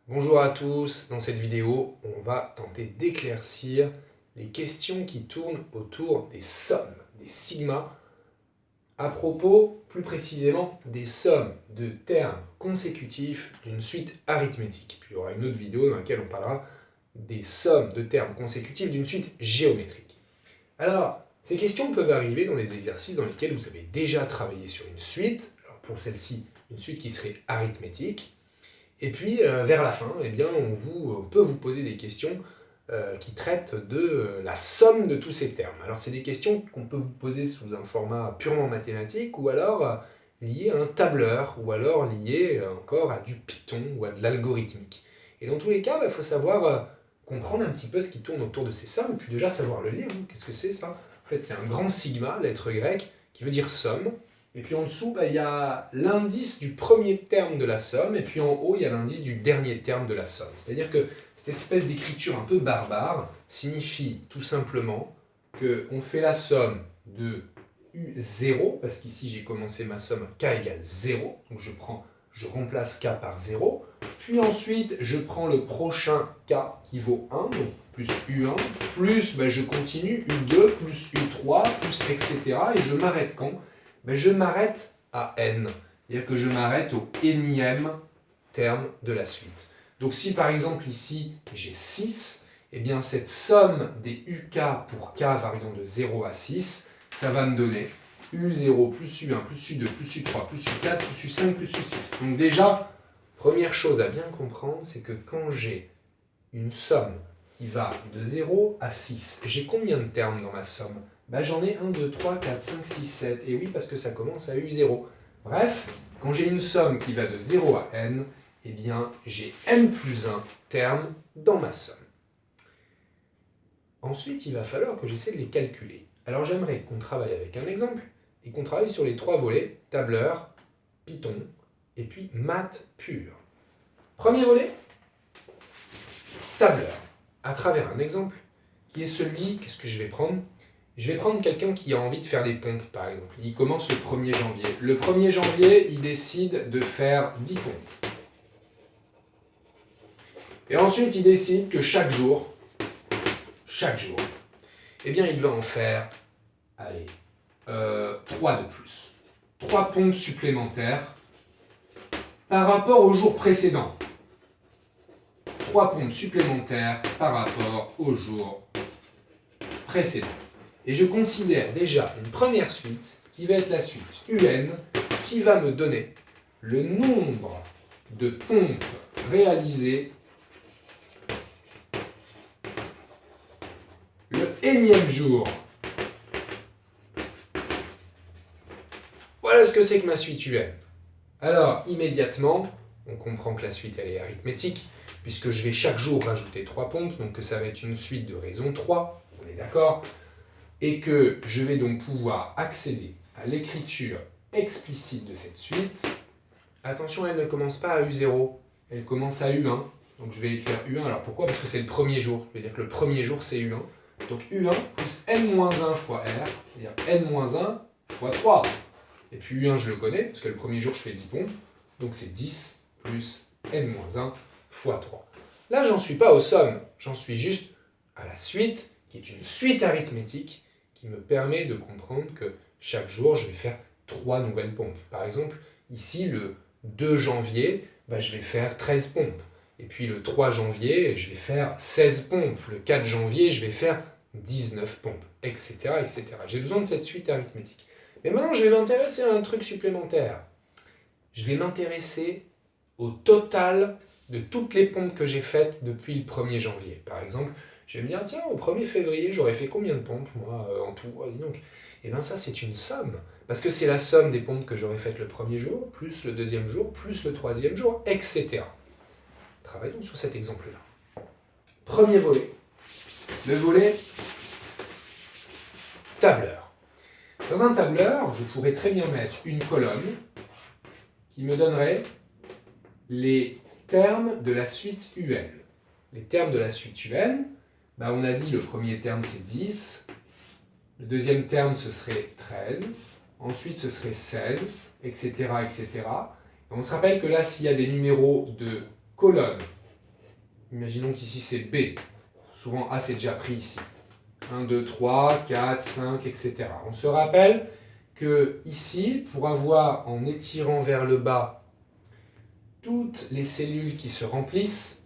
Bonjour à tous, dans cette vidéo, on va tenter d'éclaircir les questions qui tournent autour des sommes, des sigmas, à propos plus précisément des sommes de termes consécutifs d'une suite arithmétique. Puis il y aura une autre vidéo dans laquelle on parlera des sommes de termes consécutifs d'une suite géométrique. Alors, ces questions peuvent arriver dans des exercices dans lesquels vous avez déjà travaillé sur une suite, alors pour celle-ci, une suite qui serait arithmétique. Et puis, vers la fin, eh bien, on peut vous poser des questions qui traitent de la somme de tous ces termes. Alors, c'est des questions qu'on peut vous poser sous un format purement mathématique, ou alors liées à un tableur, ou alors liées encore à du Python ou à de l'algorithmique. Et dans tous les cas, il faut savoir comprendre un petit peu ce qui tourne autour de ces sommes, et puis déjà savoir le lire. Qu'est-ce que c'est ça? En fait, c'est un grand sigma, lettre grecque, qui veut dire somme. Et puis en dessous, il y a l'indice du premier terme de la somme, et puis en haut, il y a l'indice du dernier terme de la somme. C'est-à-dire que cette espèce d'écriture un peu barbare signifie tout simplement qu'on fait la somme de U0, parce qu'ici j'ai commencé ma somme K égale 0, donc je remplace K par 0, puis ensuite je prends le prochain K qui vaut 1, donc plus U1, plus je continue U2, plus U3, plus etc. Et je m'arrête quand? Je m'arrête à n, c'est-à-dire que je m'arrête au énième terme de la suite. Donc si par exemple ici j'ai 6, eh bien cette somme des UK pour k variant de 0 à 6, ça va me donner U0 plus U1 plus U2 plus U3 plus U4 plus U5 plus U6. Donc déjà, première chose à bien comprendre, c'est que quand j'ai une somme qui va de 0 à 6, j'ai combien de termes dans ma somme? J'en ai 1, 2, 3, 4, 5, 6, 7. Et oui, parce que ça commence à U0. Bref, quand j'ai une somme qui va de 0 à n, eh bien, j'ai n plus 1 termes dans ma somme. Ensuite, il va falloir que j'essaie de les calculer. Alors, j'aimerais qu'on travaille avec un exemple et qu'on travaille sur les trois volets, tableur, Python et puis maths pure. Premier volet, tableur, à travers un exemple qui est celui, qu'est-ce que je vais prendre? Je vais prendre quelqu'un qui a envie de faire des pompes, par exemple. Il commence le 1er janvier. Le 1er janvier, il décide de faire 10 pompes. Et ensuite, il décide que chaque jour, eh bien, il va en faire, 3 de plus. 3 pompes supplémentaires par rapport au jour précédent. 3 pompes supplémentaires par rapport au jour précédent. Et je considère déjà une première suite qui va être la suite UN, qui va me donner le nombre de pompes réalisées le énième jour. Voilà ce que c'est que ma suite UN. Alors, immédiatement, on comprend que la suite elle est arithmétique, puisque je vais chaque jour rajouter 3 pompes, donc que ça va être une suite de raison 3, on est d'accord? Et que je vais donc pouvoir accéder à l'écriture explicite de cette suite. Attention, elle ne commence pas à U0, elle commence à U1. Donc je vais écrire U1, alors pourquoi? Parce que c'est le premier jour, je veux dire que le premier jour c'est U1. Donc U1 plus N-1 fois R, c'est-à-dire N-1 fois 3. Et puis U1 je le connais, parce que le premier jour je fais 10 pompes, donc c'est 10 plus N-1 fois 3. Là j'en suis pas aux sommes, j'en suis juste à la suite, qui est une suite arithmétique, qui me permet de comprendre que chaque jour, je vais faire 3 nouvelles pompes. Par exemple, ici, le 2 janvier, je vais faire 13 pompes. Et puis le 3 janvier, je vais faire 16 pompes. Le 4 janvier, je vais faire 19 pompes, etc. etc. J'ai besoin de cette suite arithmétique. Mais maintenant, je vais m'intéresser à un truc supplémentaire. Je vais m'intéresser au total de toutes les pompes que j'ai faites depuis le 1er janvier. Par exemple, je vais me dire, tiens, au 1er février, j'aurais fait combien de pompes, moi, en tout? Donc, et bien ça, c'est une somme. Parce que c'est la somme des pompes que j'aurais faites le premier jour, plus le deuxième jour, plus le troisième jour, etc. Travaillons sur cet exemple-là. Premier volet. Le volet tableur. Dans un tableur, je pourrais très bien mettre une colonne qui me donnerait les termes de la suite UN. Les termes de la suite UN, on a dit le premier terme c'est 10, le deuxième terme ce serait 13, ensuite ce serait 16, etc. etc. Et on se rappelle que là, s'il y a des numéros de colonnes imaginons qu'ici c'est B. Souvent A c'est déjà pris ici. 1, 2, 3, 4, 5, etc. On se rappelle que ici, pour avoir, en étirant vers le bas, toutes les cellules qui se remplissent,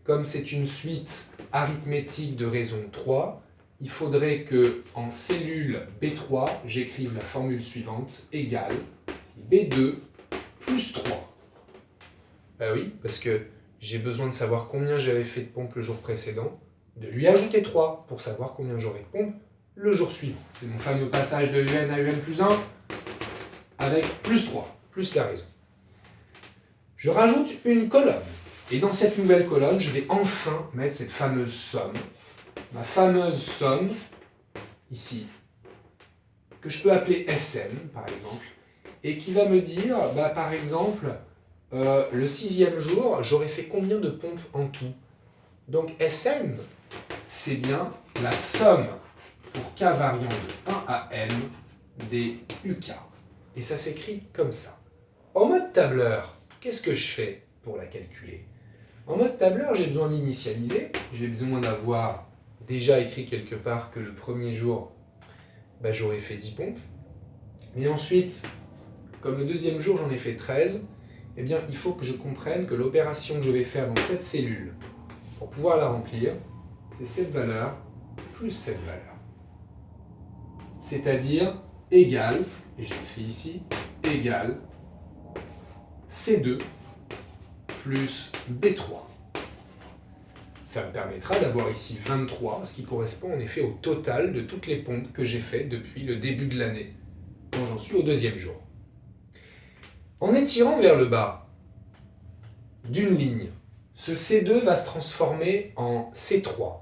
comme c'est une suite arithmétique de raison 3, il faudrait que en cellule B3, j'écrive la formule suivante, égale B2 plus 3. Ben oui, parce que j'ai besoin de savoir combien j'avais fait de pompes le jour précédent, de lui ajouter 3 pour savoir combien j'aurai de pompes le jour suivant. C'est mon fameux passage de UN à UN plus 1 avec plus 3, plus la raison. Je rajoute une colonne. Et dans cette nouvelle colonne, je vais enfin mettre cette fameuse somme. Ma fameuse somme, ici, que je peux appeler SN, par exemple, et qui va me dire, par exemple, le 6e jour, j'aurais fait combien de pompes en tout? Donc SN, c'est bien la somme pour k variant de 1 à n des UK. Et ça s'écrit comme ça. En mode tableur, qu'est-ce que je fais pour la calculer? En mode tableur, j'ai besoin de l'initialiser. J'ai besoin d'avoir déjà écrit quelque part que le premier jour, j'aurais fait 10 pompes. Mais ensuite, comme le deuxième jour, j'en ai fait 13, eh bien, il faut que je comprenne que l'opération que je vais faire dans cette cellule, pour pouvoir la remplir, c'est cette valeur plus cette valeur. C'est-à-dire égal, et j'écris ici, égal C2 plus B3. Ça me permettra d'avoir ici 23, ce qui correspond en effet au total de toutes les pompes que j'ai faites depuis le début de l'année, quand j'en suis au deuxième jour. En étirant vers le bas d'une ligne, ce C2 va se transformer en C3,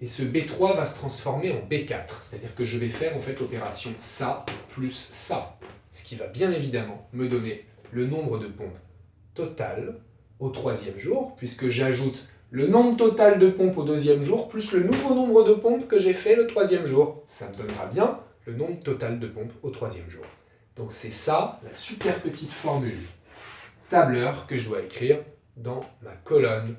et ce B3 va se transformer en B4, c'est-à-dire que je vais faire en fait l'opération ça plus ça, ce qui va bien évidemment me donner le nombre de pompes total au troisième jour, puisque j'ajoute le nombre total de pompes au deuxième jour, plus le nouveau nombre de pompes que j'ai fait le troisième jour. Ça me donnera bien le nombre total de pompes au troisième jour. Donc c'est ça, la super petite formule tableur que je dois écrire dans ma colonne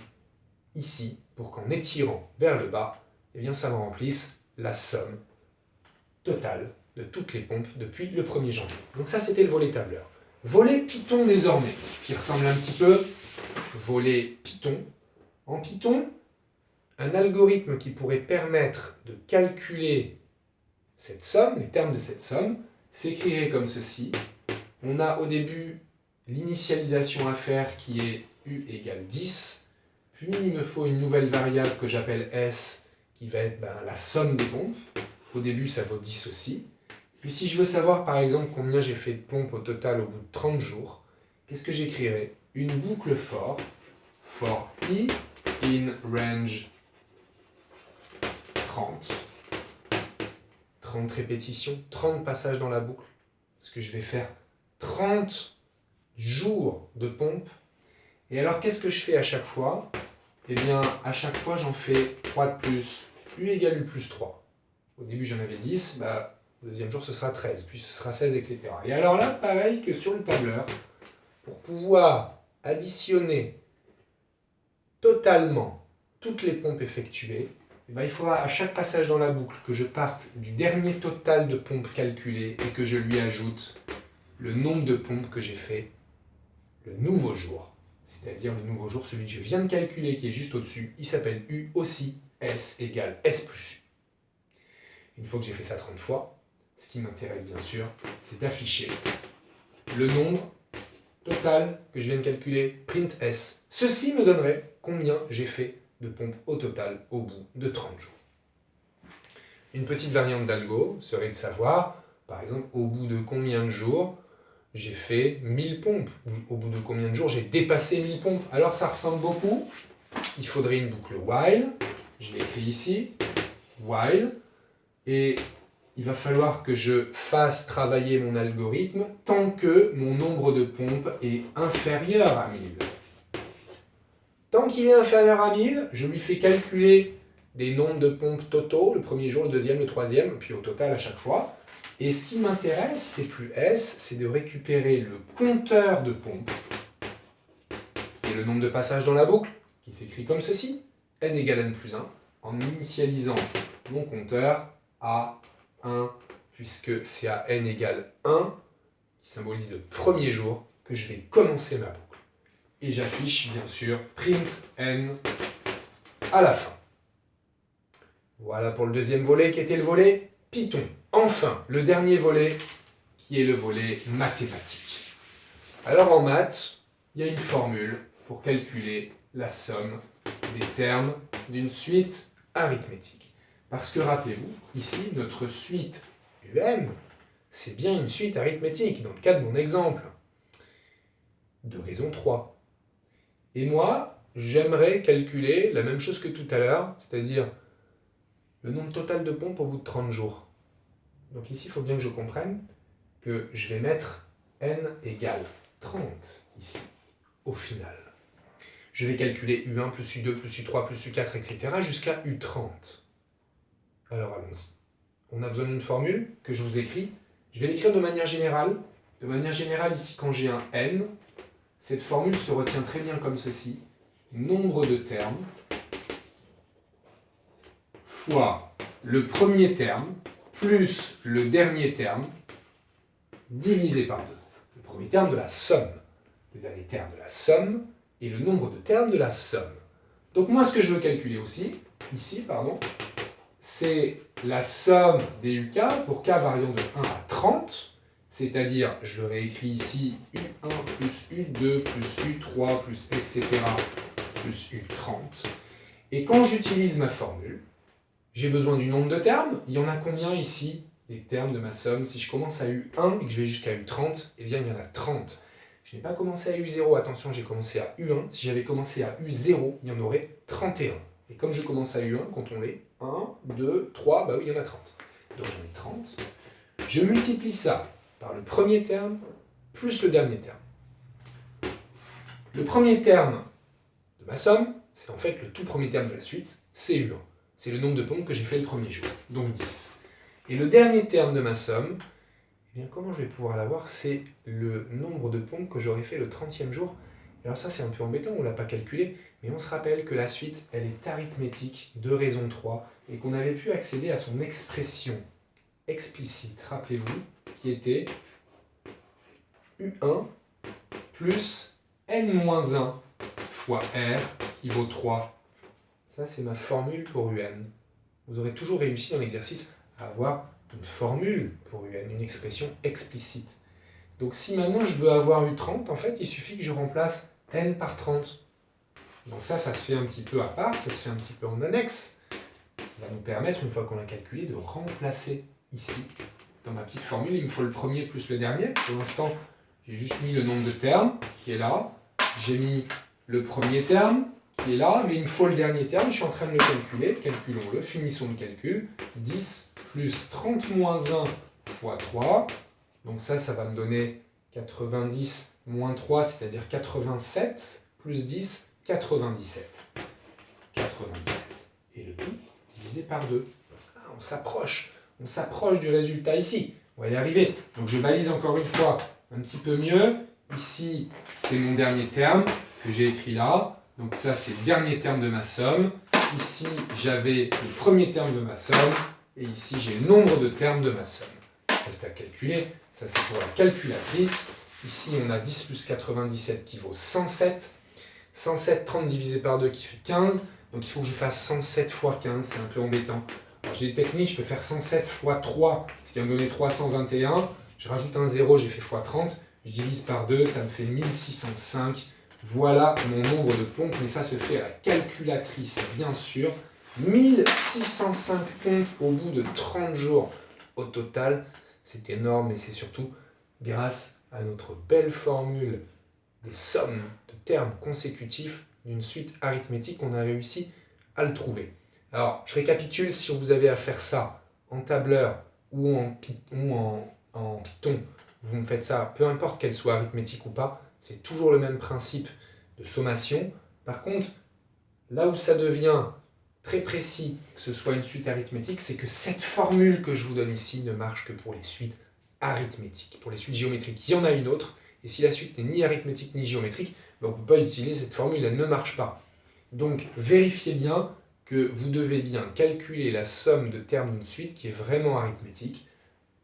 ici, pour qu'en étirant vers le bas, eh bien, ça me remplisse la somme totale de toutes les pompes depuis le 1er janvier. Donc ça, c'était le volet tableur. Volet Python désormais, qui ressemble un petit peu volet Python. En Python, un algorithme qui pourrait permettre de calculer cette somme, les termes de cette somme, s'écrirait comme ceci. On a au début l'initialisation à faire qui est U égale 10, puis il me faut une nouvelle variable que j'appelle S, qui va être la somme des pompes. Au début, ça vaut 10 aussi. Puis si je veux savoir par exemple combien j'ai fait de pompes au total au bout de 30 jours, qu'est-ce que j'écrirai? Une boucle for i in range 30. 30 répétitions, 30 passages dans la boucle. Parce que je vais faire 30 jours de pompe. Et alors qu'est-ce que je fais à chaque fois? Eh bien, à chaque fois, j'en fais 3 de plus. U égale U plus 3. Au début, j'en avais 10. Au deuxième jour, ce sera 13. Puis ce sera 16, etc. Et alors là, pareil que sur le tableur, pour pouvoir additionner totalement toutes les pompes effectuées, il faudra à chaque passage dans la boucle que je parte du dernier total de pompes calculées et que je lui ajoute le nombre de pompes que j'ai fait le nouveau jour. C'est-à-dire le nouveau jour, celui que je viens de calculer, qui est juste au-dessus, il s'appelle U aussi, S égale S plus U. Une fois que j'ai fait ça 30 fois, ce qui m'intéresse bien sûr, c'est d'afficher le nombre total que je viens de calculer, print S. Ceci me donnerait combien j'ai fait de pompes au total au bout de 30 jours. Une petite variante d'algo serait de savoir, par exemple, au bout de combien de jours j'ai fait 1000 pompes, ou au bout de combien de jours j'ai dépassé 1000 pompes. Alors ça ressemble beaucoup, il faudrait une boucle while, je l'écris ici, while, et il va falloir que je fasse travailler mon algorithme tant que mon nombre de pompes est inférieur à 1000. Tant qu'il est inférieur à 1000, je lui fais calculer des nombres de pompes totaux, le premier jour, le deuxième, le troisième, puis au total à chaque fois. Et ce qui m'intéresse, c'est plus S, c'est de récupérer le compteur de pompes, qui est le nombre de passages dans la boucle, qui s'écrit comme ceci, n égale n plus 1, en initialisant mon compteur à 1, puisque c'est à n égale 1, qui symbolise le premier jour, que je vais commencer ma boucle. Et j'affiche bien sûr print n à la fin. Voilà pour le deuxième volet qui était le volet Python. Enfin, le dernier volet qui est le volet mathématique. Alors en maths, il y a une formule pour calculer la somme des termes d'une suite arithmétique. Parce que rappelez-vous, ici, notre suite UN, c'est bien une suite arithmétique, dans le cas de mon exemple, de raison 3. Et moi, j'aimerais calculer la même chose que tout à l'heure, c'est-à-dire le nombre total de pompes au bout de 30 jours. Donc ici, il faut bien que je comprenne que je vais mettre n égale 30 ici, au final. Je vais calculer U1 plus U2 plus U3 plus U4, etc. jusqu'à U30. Alors allons-y. On a besoin d'une formule que je vous écris. Je vais l'écrire de manière générale. De manière générale, ici, quand j'ai un n, cette formule se retient très bien comme ceci. Nombre de termes fois le premier terme plus le dernier terme divisé par 2. Le premier terme de la somme. Le dernier terme de la somme et le nombre de termes de la somme. Donc moi, ce que je veux calculer aussi, ici, c'est la somme des UK pour k variant de 1 à 30, c'est-à-dire, je l'aurais écrit ici, U1 plus U2 plus U3 plus etc. plus U30. Et quand j'utilise ma formule, j'ai besoin du nombre de termes. Il y en a combien ici, les termes de ma somme? Si je commence à U1 et que je vais jusqu'à U30, eh bien il y en a 30. Je n'ai pas commencé à U0, attention, j'ai commencé à U1. Si j'avais commencé à U0, il y en aurait 31. Et comme je commence à U1, quand on les 1, 2, 3, bah oui, il y en a 30. Donc j'en ai 30. Je multiplie ça par le premier terme plus le dernier terme. Le premier terme de ma somme, c'est en fait le tout premier terme de la suite, c'est U1. C'est le nombre de pompes que j'ai fait le premier jour, donc 10. Et le dernier terme de ma somme, eh bien comment je vais pouvoir l'avoir? C'est le nombre de pompes que j'aurais fait le 30e jour. Alors ça c'est un peu embêtant, on ne l'a pas calculé, mais on se rappelle que la suite, elle est arithmétique de raison 3, et qu'on avait pu accéder à son expression explicite, rappelez-vous, qui était U1 plus n-1 fois R qui vaut 3. Ça, c'est ma formule pour UN. Vous aurez toujours réussi dans l'exercice à avoir une formule pour UN, une expression explicite. Donc si maintenant je veux avoir U30, en fait, il suffit que je remplace n par 30. Donc ça se fait un petit peu à part, ça se fait un petit peu en annexe. Ça va nous permettre, une fois qu'on l'a calculé, de remplacer ici. Dans ma petite formule, il me faut le premier plus le dernier. Pour l'instant, j'ai juste mis le nombre de termes qui est là. J'ai mis le premier terme qui est là, mais il me faut le dernier terme. Je suis en train de le calculer. Calculons-le, finissons le calcul. 10 plus 30 moins 1 fois 3. Donc ça va me donner 90 moins 3, c'est-à-dire 87, plus 10, 97. 97. Et le tout divisé par 2. Ah, on s'approche du résultat ici. On va y arriver. Donc je balise encore une fois un petit peu mieux. Ici, c'est mon dernier terme que j'ai écrit là. Donc ça, c'est le dernier terme de ma somme. Ici, j'avais le premier terme de ma somme. Et ici, j'ai le nombre de termes de ma somme. Reste à calculer. Ça, c'est pour la calculatrice. Ici, on a 10 plus 97 qui vaut 107. 107, 30 divisé par 2 qui fait 15. Donc il faut que je fasse 107 fois 15. C'est un peu embêtant. Alors j'ai des techniques. Je peux faire 107 fois 3, ce qui va me donner 321. Je rajoute un 0, j'ai fait fois 30. Je divise par 2, ça me fait 1605. Voilà mon nombre de pompes, mais ça se fait à la calculatrice, bien sûr. 1605 pompes au bout de 30 jours au total. C'est énorme, et c'est surtout grâce à notre belle formule des sommes de termes consécutifs d'une suite arithmétique qu'on a réussi à le trouver. Alors, je récapitule, si vous avez à faire ça en tableur ou en Python, vous me faites ça, peu importe qu'elle soit arithmétique ou pas, c'est toujours le même principe de sommation. Par contre, là où ça devient très précis, que ce soit une suite arithmétique, c'est que cette formule que je vous donne ici ne marche que pour les suites arithmétiques. Pour les suites géométriques, il y en a une autre, et si la suite n'est ni arithmétique ni géométrique, ben on ne peut pas utiliser cette formule, elle ne marche pas. Donc vérifiez bien que vous devez bien calculer la somme de termes d'une suite qui est vraiment arithmétique.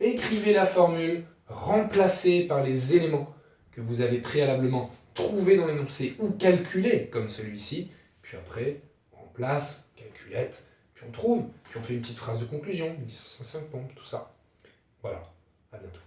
Écrivez la formule, remplacez par les éléments que vous avez préalablement trouvés dans l'énoncé ou calculés comme celui-ci, puis après, on remplace, calculette, puis on trouve, puis on fait une petite phrase de conclusion, 1505 pompes, tout ça. Voilà, à bientôt.